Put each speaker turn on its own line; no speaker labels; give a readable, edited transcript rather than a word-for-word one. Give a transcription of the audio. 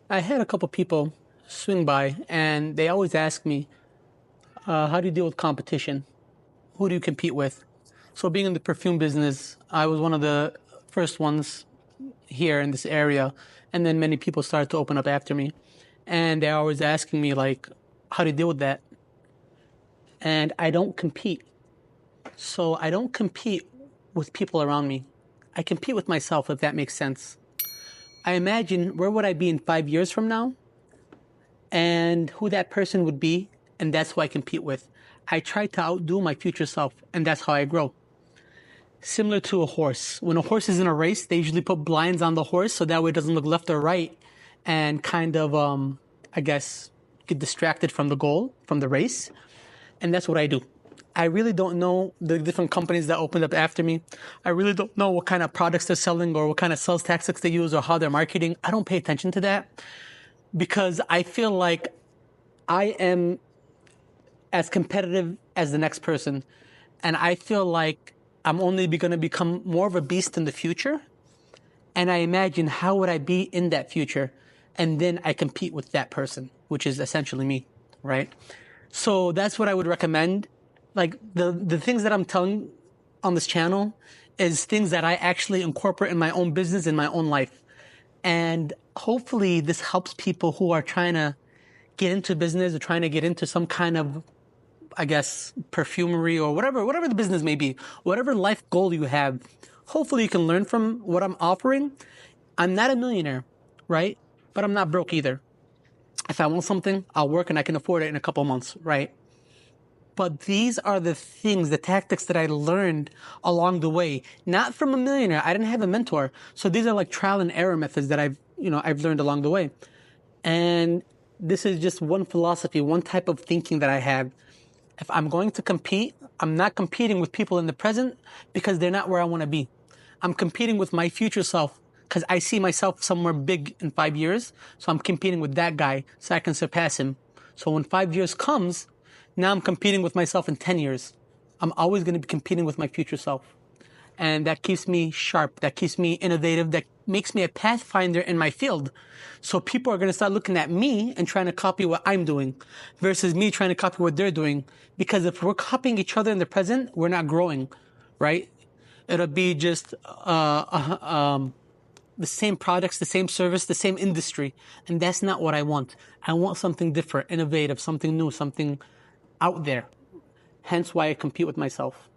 I had a couple people swing by, and they always ask me, how do you deal with competition? Who do you compete with? So being in the perfume business, I was one of the first ones here in this area, and then many people started to open up after me. And they're always asking me, like, how do you deal with that? And I don't compete. So I don't compete with people around me. I compete with myself, if that makes sense. I imagine where would I be in 5 years from now and who that person would be, and that's who I compete with. I try to outdo my future self, and that's how I grow. Similar to a horse. When a horse is in a race, they usually put blinds on the horse so that way it doesn't look left or right and kind of, I guess, get distracted from the goal, from the race. And that's what I do. I really don't know the different companies that opened up after me. I really don't know what kind of products they're selling or what kind of sales tactics they use or how they're marketing. I don't pay attention to that because I feel like I am as competitive as the next person. And I feel like I'm only going to become more of a beast in the future. And I imagine how would I be in that future? And then I compete with that person, which is essentially me, right? So that's what I would recommend. Like the things that I'm telling on this channel is things that I actually incorporate in my own business, in my own life. And hopefully this helps people who are trying to get into business or trying to get into some kind of, I guess, perfumery or whatever the business may be, whatever life goal you have. Hopefully you can learn from what I'm offering. I'm not a millionaire, right? But I'm not broke either. If I want something, I'll work and I can afford it in a couple months, right? But these are the things, the tactics that I learned along the way, not from a millionaire. I didn't have a mentor. So these are like trial and error methods that I've learned along the way. And this is just one philosophy, one type of thinking that I have. If I'm going to compete, I'm not competing with people in the present because they're not where I want to be. I'm competing with my future self because I see myself somewhere big in 5 years. So I'm competing with that guy so I can surpass him. So when 5 years comes, now I'm competing with myself in 10 years. I'm always going to be competing with my future self. And that keeps me sharp. That keeps me innovative. That makes me a pathfinder in my field. So people are going to start looking at me and trying to copy what I'm doing versus me trying to copy what they're doing. Because if we're copying each other in the present, we're not growing, right? It'll be just the same products, the same service, the same industry. And that's not what I want. I want something different, innovative, something new, something out there. Hence why I compete with myself.